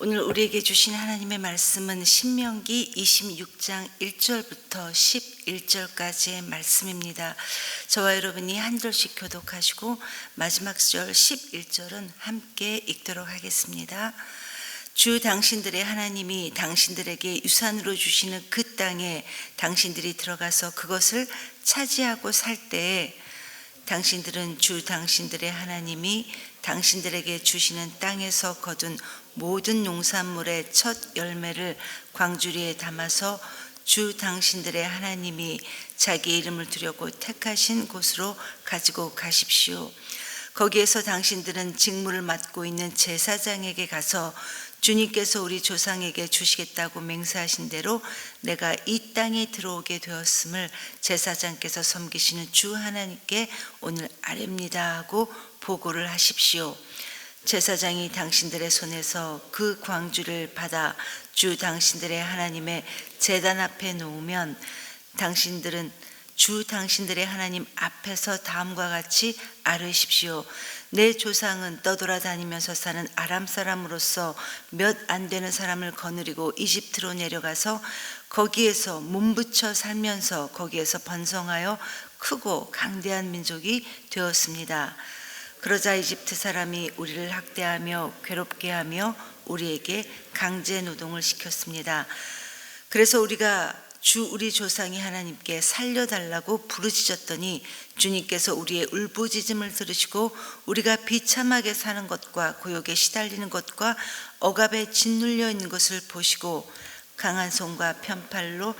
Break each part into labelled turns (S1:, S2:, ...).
S1: 오늘 우리에게 주신 하나님의 말씀은 신명기 26장 1절부터 11절까지의 말씀입니다. 저와 여러분이 한 절씩 교독하시고 마지막 절 11절은 함께 읽도록 하겠습니다. 주 당신들의 하나님이 당신들에게 유산으로 주시는 그 땅에 당신들이 들어가서 그것을 차지하고 살 때에 당신들은 주 당신들의 하나님이 당신들에게 주시는 땅에서 거둔 모든 농산물의 첫 열매를 광주리에 담아서 주 당신들의 하나님이 자기 이름을 두려고 택하신 곳으로 가지고 가십시오. 거기에서 당신들은 직무를 맡고 있는 제사장에게 가서 주님께서 우리 조상에게 주시겠다고 맹세하신 대로 내가 이 땅에 들어오게 되었음을 제사장께서 섬기시는 주 하나님께 오늘 아뢰옵니다 하고 보고를 하십시오. 제사장이 당신들의 손에서 그 광주를 받아 주 당신들의 하나님의 제단 앞에 놓으면 당신들은 주 당신들의 하나님 앞에서 다음과 같이 아뢰십시오. 내 조상은 떠돌아다니면서 사는 아람 사람으로서 몇 안 되는 사람을 거느리고 이집트로 내려가서 거기에서 몸부쳐 살면서 거기에서 번성하여 크고 강대한 민족이 되었습니다. 그러자 이집트 사람이 우리를 학대하며 괴롭게 하며 우리에게 강제 노동을 시켰습니다. 그래서 우리가 우리 조상이 하나님께 살려달라고 부르짖었더니 주님께서 우리의 울부짖음을 들으시고 우리가 비참하게 사는 것과 고욕에 시달리는 것과 억압에 짓눌려 있는 것을 보시고 강한 손과 편팔로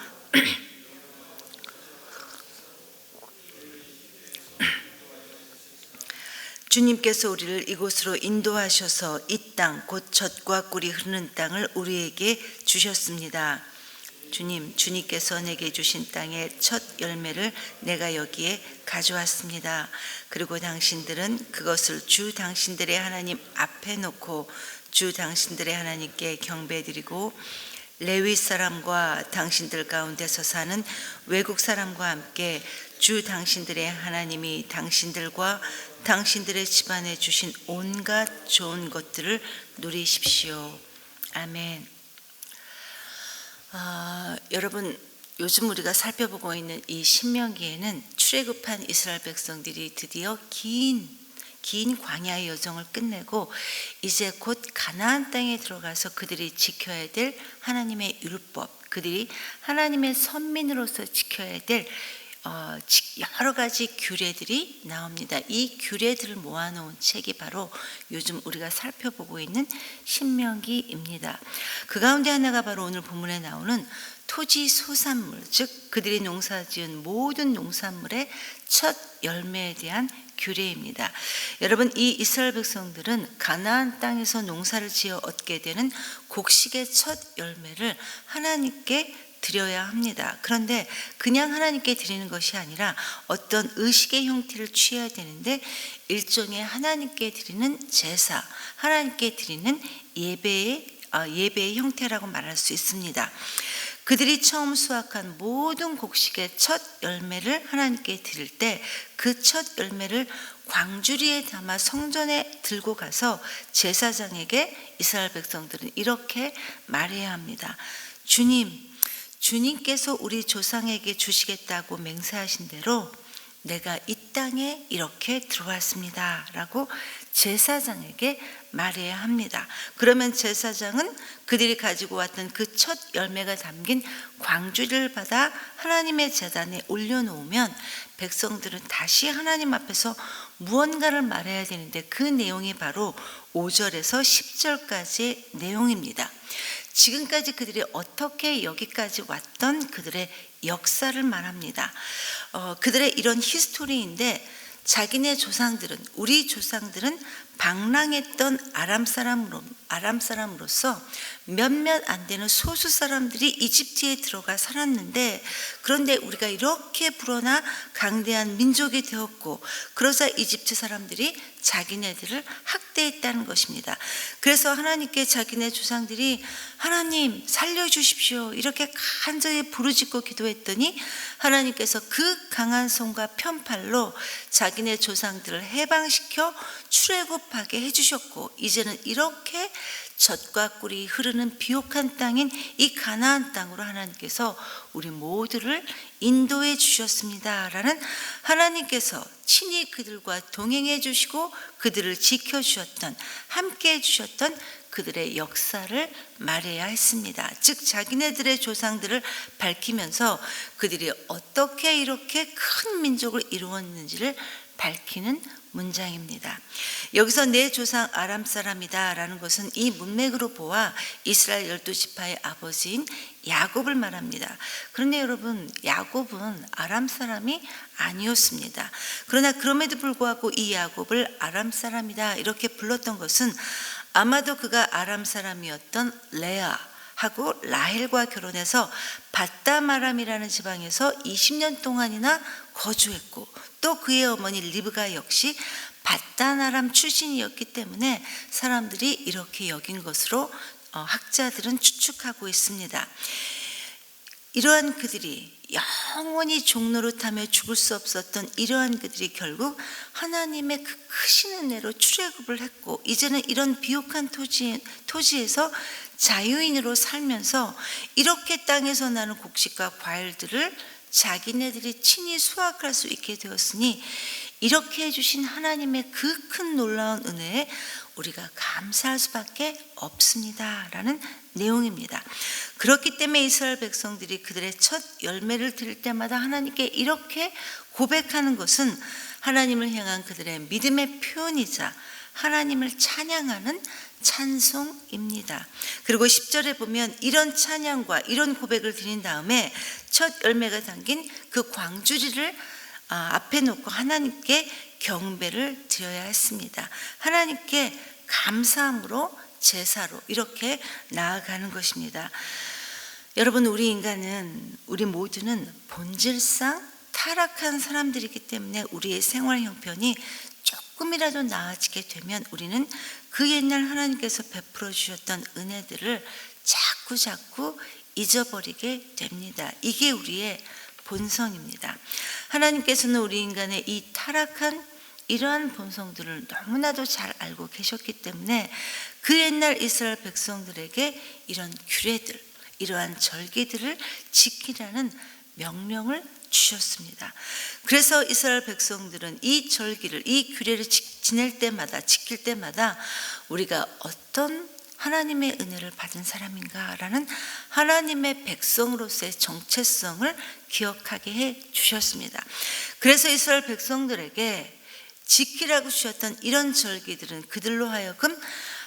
S1: 주님께서 우리를 이곳으로 인도하셔서 이 땅 곧 젖과 꿀이 흐르는 땅을 우리에게 주셨습니다. 주님께서 내게 주신 땅의 첫 열매를 내가 여기에 가져왔습니다. 그리고 당신들은 그것을 주 당신들의 하나님 앞에 놓고 주 당신들의 하나님께 경배드리고 레위 사람과 당신들 가운데서 사는 외국 사람과 함께 주 당신들의 하나님이 당신들과 당신들의 집안에 주신 온갖 좋은 것들을 누리십시오. 아멘. 여러분, 요즘 우리가 살펴보고 있는 이 신명기에는 출애굽한 이스라엘 백성들이 드디어 긴 광야의 여정을 끝내고 이제 곧 가나안 땅에 들어가서 그들이 지켜야 될 하나님의 율법, 그들이 하나님의 선민으로서 지켜야 될 여러 가지 규례들이 나옵니다. 이 규례들을 모아놓은 책이 바로 요즘 우리가 살펴보고 있는 신명기입니다. 그 가운데 하나가 바로 오늘 본문에 나오는 토지 소산물, 즉 그들이 농사지은 모든 농산물의 첫 열매에 대한 규례입니다. 여러분, 이 이스라엘 백성들은 가나안 땅에서 농사를 지어 얻게 되는 곡식의 첫 열매를 하나님께 드려야 합니다. 그런데 그냥 하나님께 드리는 것이 아니라 어떤 의식의 형태를 취해야 되는데 일종의 하나님께 드리는 제사, 하나님께 드리는 예배의 형태라고 말할 수 있습니다. 그들이 처음 수확한 모든 곡식의 첫 열매를 하나님께 드릴 때 그 첫 열매를 광주리에 담아 성전에 들고 가서 제사장에게 이스라엘 백성들은 이렇게 말해야 합니다. 주님께서 우리 조상에게 주시겠다고 맹세하신 대로 내가 이 땅에 이렇게 들어왔습니다 라고 제사장에게 말해야 합니다. 그러면 제사장은 그들이 가지고 왔던 그 첫 열매가 담긴 광주리를 받아 하나님의 제단에 올려놓으면 백성들은 다시 하나님 앞에서 무언가를 말해야 되는데 그 내용이 바로 5절에서 10절까지의 내용입니다. 지금까지 그들이 어떻게 여기까지 왔던 그들의 역사를 말합니다. 그들의 이런 히스토리인데 자기네 조상들은, 우리 조상들은 방랑했던 아람 사람으로서 몇몇 안 되는 소수 사람들이 이집트에 들어가 살았는데, 그런데 우리가 이렇게 불어나 강대한 민족이 되었고 그러자 이집트 사람들이 자기네들을 학대했다는 것입니다. 그래서 하나님께 자기네 조상들이 하나님 살려주십시오 이렇게 간절히 부르짖고 기도했더니 하나님께서 그 강한 손과 편팔로 자기네 조상들을 해방시켜 출애굽 사업하게 해주셨고, 이제는 이렇게 젖과 꿀이 흐르는 비옥한 땅인 이 가나안 땅으로 하나님께서 우리 모두를 인도해 주셨습니다 라는, 하나님께서 친히 그들과 동행해 주시고 그들을 지켜주셨던, 함께 해주셨던 그들의 역사를 말해야 했습니다. 즉 자기네들의 조상들을 밝히면서 그들이 어떻게 이렇게 큰 민족을 이루었는지를 밝히는 문장입니다. 여기서 내 조상 아람 사람이다 라는 것은 이 문맥으로 보아 이스라엘 12지파의 아버지인 야곱을 말합니다. 그런데 여러분, 야곱은 아람 사람이 아니었습니다. 그러나 그럼에도 불구하고 이 야곱을 아람 사람이다 이렇게 불렀던 것은 아마도 그가 아람 사람이었던 레아하고 라헬과 결혼해서 밧다마람이라는 지방에서 20년 동안이나 거주했고, 또 그의 어머니 리브가 역시 밧다나람 출신이었기 때문에 사람들이 이렇게 여긴 것으로 학자들은 추측하고 있습니다. 이러한 그들이 영원히 종노릇하며 죽을 수 없었던 이러한 그들이 결국 하나님의 그 크신 은혜로 출애굽을 했고, 이제는 이런 비옥한 토지에서 자유인으로 살면서 이렇게 땅에서 나는 곡식과 과일들을 자기네들이 친히 수확할 수 있게 되었으니, 이렇게 해주신 하나님의 그 큰 놀라운 은혜에 우리가 감사할 수밖에 없습니다 라는 내용입니다. 그렇기 때문에 이스라엘 백성들이 그들의 첫 열매를 드릴 때마다 하나님께 이렇게 고백하는 것은 하나님을 향한 그들의 믿음의 표현이자 하나님을 찬양하는 찬송입니다. 그리고 10절에 보면 이런 찬양과 이런 고백을 드린 다음에 첫 열매가 담긴 그 광주리를 앞에 놓고 하나님께 경배를 드려야 했습니다. 하나님께 감사함으로, 제사로 이렇게 나아가는 것입니다. 여러분, 우리 모두는 본질상 타락한 사람들이기 때문에 우리의 생활 형편이 조금이라도 나아지게 되면 우리는 그 옛날 하나님께서 베풀어 주셨던 은혜들을 자꾸 잊어버리게 됩니다. 이게 우리의 본성입니다. 하나님께서는 우리 인간의 이 타락한 이러한 본성들을 너무나도 잘 알고 계셨기 때문에 그 옛날 이스라엘 백성들에게 이런 규례들, 이러한 절기들을 지키라는 명령을 주셨습니다. 그래서 이스라엘 백성들은 이 절기를, 이 규례를 지킬 때마다 우리가 어떤 하나님의 은혜를 받은 사람인가라는 하나님의 백성으로서의 정체성을 기억하게 해 주셨습니다. 그래서 이스라엘 백성들에게 지키라고 주셨던 이런 절기들은 그들로 하여금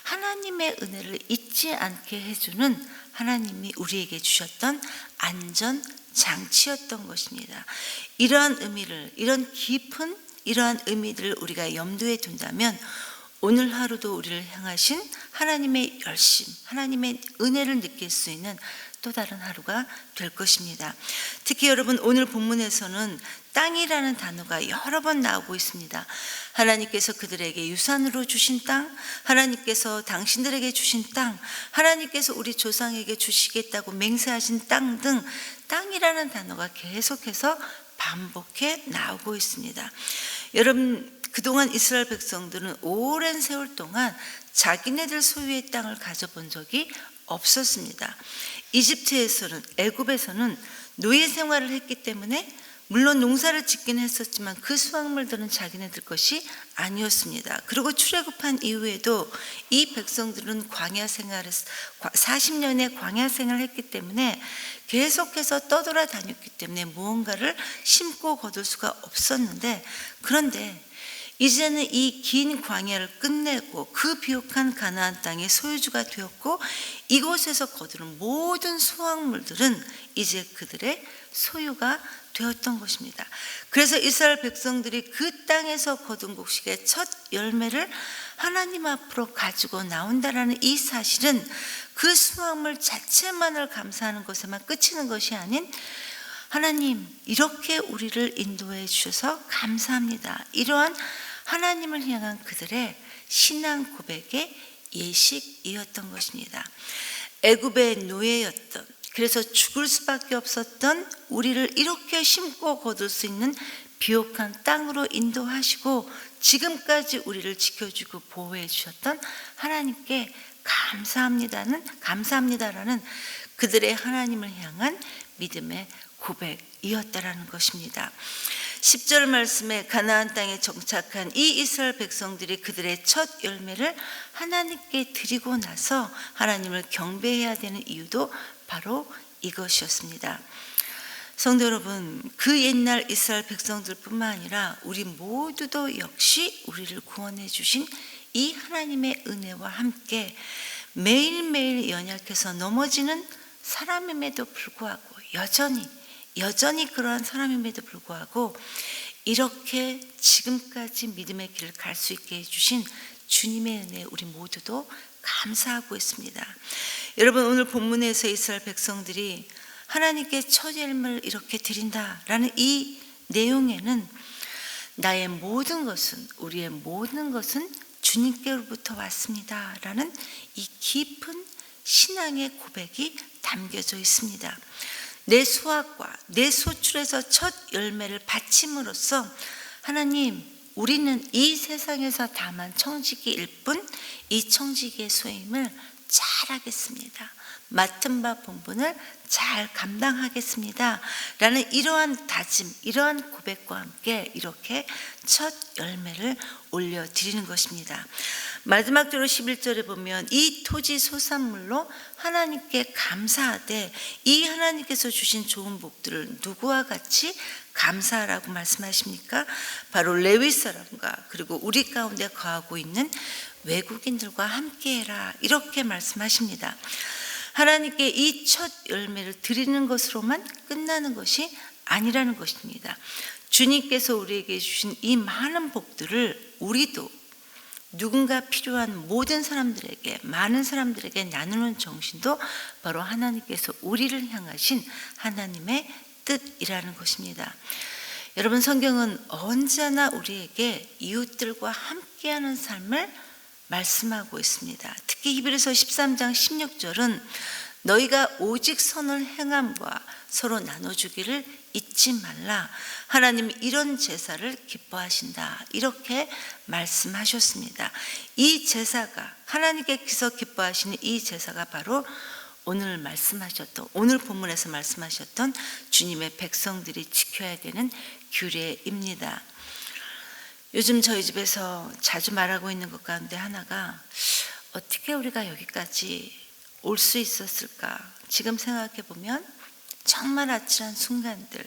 S1: 하나님의 은혜를 잊지 않게 해주는 하나님이 우리에게 주셨던 안전 장치였던 것입니다. 이러한 의미를, 이런 깊은 이러한 의미들을 우리가 염두에 둔다면 오늘 하루도 우리를 향하신 하나님의 열심, 하나님의 은혜를 느낄 수 있는 또 다른 하루가 될 것입니다. 특히 여러분, 오늘 본문에서는 땅이라는 단어가 여러 번 나오고 있습니다. 하나님께서 그들에게 유산으로 주신 땅, 하나님께서 당신들에게 주신 땅, 하나님께서 우리 조상에게 주시겠다고 맹세하신 땅 등 땅이라는 단어가 계속해서 반복해 나오고 있습니다. 여러분, 그동안 이스라엘 백성들은 오랜 세월 동안 자기네들 소유의 땅을 가져본 적이 없었습니다. 이집트에서는, 애굽에서는 노예 생활을 했기 때문에 물론 농사를 짓긴 했었지만 그 수확물들은 자기네들 것이 아니었습니다. 그리고 출애굽한 이후에도 이 백성들은 광야 생활을 40년의 광야 생활을 했기 때문에 계속해서 떠돌아다녔기 때문에 무언가를 심고 거둘 수가 없었는데, 그런데 이제는 이 긴 광야를 끝내고 그 비옥한 가나안 땅의 소유주가 되었고, 이곳에서 거두는 모든 수확물들은 이제 그들의 소유가 되었던 것입니다. 그래서 이스라엘 백성들이 그 땅에서 거둔 곡식의 첫 열매를 하나님 앞으로 가지고 나온다라는 이 사실은 그 수확물 자체만을 감사하는 것에만 그치는 것이 아닌, 하나님 이렇게 우리를 인도해 주셔서 감사합니다, 이러한 하나님을 향한 그들의 신앙 고백의 예식이었던 것입니다. 애굽의 노예였던, 그래서 죽을 수밖에 없었던 우리를 이렇게 심고 거둘 수 있는 비옥한 땅으로 인도하시고 지금까지 우리를 지켜주고 보호해 주셨던 하나님께 감사합니다라는 그들의 하나님을 향한 믿음의 고백이었다라는 것입니다. 10절 말씀에 가나안 땅에 정착한 이 이스라엘 백성들이 그들의 첫 열매를 하나님께 드리고 나서 하나님을 경배해야 되는 이유도 바로 이것이었습니다. 성도 여러분, 그 옛날 이스라엘 백성들뿐만 아니라 우리 모두도 역시 우리를 구원해 주신 이 하나님의 은혜와 함께 매일매일 연약해서 넘어지는 사람임에도 불구하고 여전히 그러한 사람임에도 불구하고 이렇게 지금까지 믿음의 길을 갈 수 있게 해주신 주님의 은혜에 우리 모두도 감사하고 있습니다. 여러분, 오늘 본문에서 이스라엘 백성들이 하나님께 첫 열매를 이렇게 드린다라는 이 내용에는 나의 모든 것은, 우리의 모든 것은 주님께로부터 왔습니다라는 이 깊은 신앙의 고백이 담겨져 있습니다. 내 수확과 내 소출에서 첫 열매를 바침으로써 하나님, 우리는 이 세상에서 다만 청지기일 뿐 이 청지기의 소임을 잘하겠습니다. 맡은 바 본분을 잘 감당하겠습니다 라는 이러한 다짐, 이러한 고백과 함께 이렇게 첫 열매를 올려드리는 것입니다. 마지막 절로 11절에 보면 이 토지 소산물로 하나님께 감사하되 이 하나님께서 주신 좋은 복들을 누구와 같이 감사하라고 말씀하십니까? 바로 레위 사람과 그리고 우리 가운데 거하고 있는 외국인들과 함께해라, 이렇게 말씀하십니다. 하나님께 이 첫 열매를 드리는 것으로만 끝나는 것이 아니라는 것입니다. 주님께서 우리에게 주신 이 많은 복들을 우리도 누군가 필요한 모든 사람들에게, 많은 사람들에게 나누는 정신도 바로 하나님께서 우리를 향하신 하나님의 뜻이라는 것입니다. 여러분, 성경은 언제나 우리에게 이웃들과 함께하는 삶을 말씀하고 있습니다. 특히 히브리서 13장 16절은 너희가 오직 선을 행함과 서로 나눠주기를 잊지 말라. 하나님이 이런 제사를 기뻐하신다, 이렇게 말씀하셨습니다. 이 제사가, 하나님께서 기뻐하시는 이 제사가 바로 오늘 본문에서 말씀하셨던 주님의 백성들이 지켜야 되는 규례입니다. 요즘 저희 집에서 자주 말하고 있는 것 가운데 하나가, 어떻게 우리가 여기까지 올 수 있었을까? 지금 생각해 보면 정말 아찔한 순간들,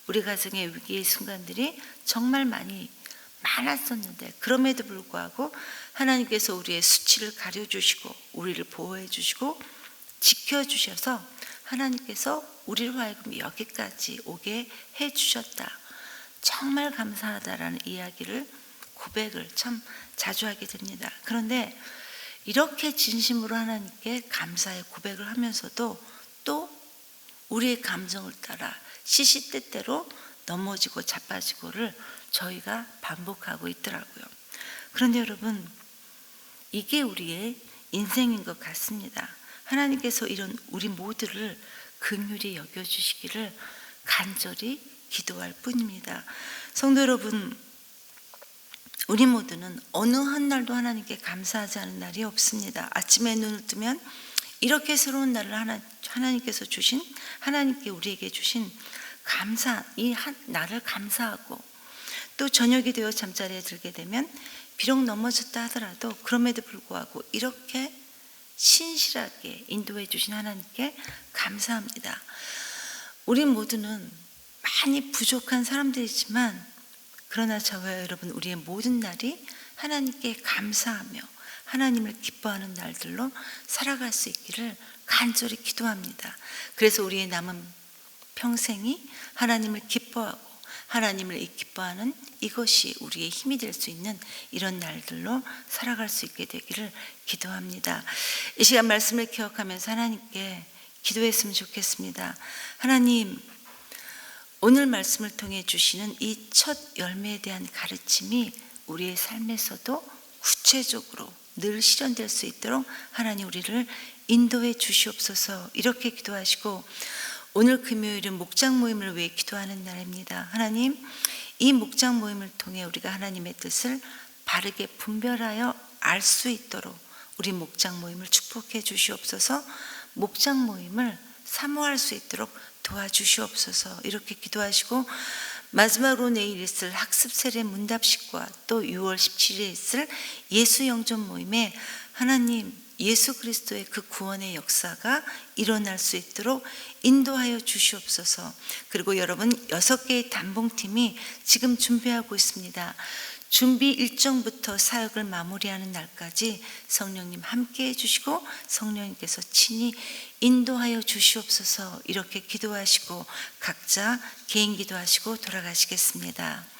S1: 우리 가정의 위기의 순간들이 정말 많았었는데, 그럼에도 불구하고 하나님께서 우리의 수치를 가려주시고 우리를 보호해 주시고 지켜주셔서 하나님께서 우리로 하여금 여기까지 오게 해주셨다, 정말 감사하다라는 이야기를, 고백을 참 자주 하게 됩니다. 그런데 이렇게 진심으로 하나님께 감사의 고백을 하면서도 또 우리의 감정을 따라 시시때때로 넘어지고 자빠지고를 저희가 반복하고 있더라고요. 그런데 여러분, 이게 우리의 인생인 것 같습니다. 하나님께서 이런 우리 모두를 긍휼히 여겨주시기를 간절히 기도할 뿐입니다. 성도 여러분, 우리 모두는 어느 한 날도 하나님께 감사하지 않은 날이 없습니다. 아침에 눈을 뜨면 이렇게 새로운 날을 하나님께서 주신, 하나님께 우리에게 주신 감사, 이 날을 감사하고, 또 저녁이 되어 잠자리에 들게 되면 비록 넘어졌다 하더라도 그럼에도 불구하고 이렇게 신실하게 인도해 주신 하나님께 감사합니다. 우리 모두는 많이 부족한 사람들이지만, 그러나 저와 여러분, 우리의 모든 날이 하나님께 감사하며 하나님을 기뻐하는 날들로 살아갈 수 있기를 간절히 기도합니다. 그래서 우리의 남은 평생이 하나님을 기뻐하고 하나님을 기뻐하는 이것이 우리의 힘이 될 수 있는 이런 날들로 살아갈 수 있게 되기를 기도합니다. 이 시간 말씀을 기억하면서 하나님께 기도했으면 좋겠습니다. 하나님, 오늘 말씀을 통해 주시는 이 첫 열매에 대한 가르침이 우리의 삶에서도 구체적으로 늘 실현될 수 있도록 하나님 우리를 인도해 주시옵소서, 이렇게 기도하시고, 오늘 금요일은 목장 모임을 위해 기도하는 날입니다. 하나님, 이 목장 모임을 통해 우리가 하나님의 뜻을 바르게 분별하여 알 수 있도록 우리 목장 모임을 축복해 주시옵소서. 목장 모임을 사모할 수 있도록 도와주시옵소서. 이렇게 기도하시고 마지막으로 내일 있을 학습 세례 문답식과 또 6월 17일에 있을 예수 영접 모임에 하나님 예수 그리스도의 그 구원의 역사가 일어날 수 있도록 인도하여 주시옵소서. 그리고 여러분 6개의 단봉팀이 지금 준비하고 있습니다. 준비 일정부터 사역을 마무리하는 날까지 성령님 함께 해주시고 성령님께서 친히 인도하여 주시옵소서. 이렇게 기도하시고 각자 개인 기도하시고 돌아가시겠습니다.